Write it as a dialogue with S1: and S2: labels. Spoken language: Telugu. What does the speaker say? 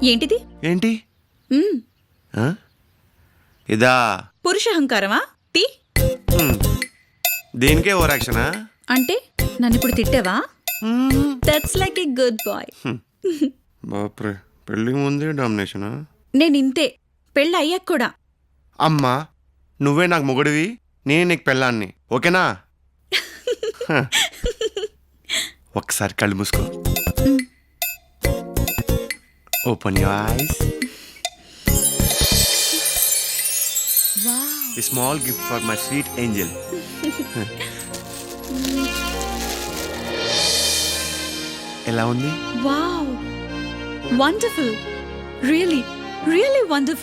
S1: ఏంటిది?
S2: ఏంటి
S1: మ్మ్.
S2: ఆ? ఇదా
S1: పురుషహంకారమా? టీ
S2: హ్మ్. దేనికే ఓవర్ యాక్షనా
S1: అంటే నన్ను ఇప్పుడు తిట్టావా? That's like a good boy.
S2: బాప్రే పెళ్ళికి ముందే డామినేషనా
S1: నేను ఇంతే, పెళ్ళి అయ్యాక కూడా.
S2: అమ్మా నువ్వే నాకు మొగుడివి నేను నీకు పెళ్ళాన్ని ఓకేనా హ. ఒకసారి కళ్ళు మూసుకో open your eyes
S1: wow.
S2: A small gift for my sweet angel. ఎలా ఉంది
S1: wow. Wonderful. Really really wonderful.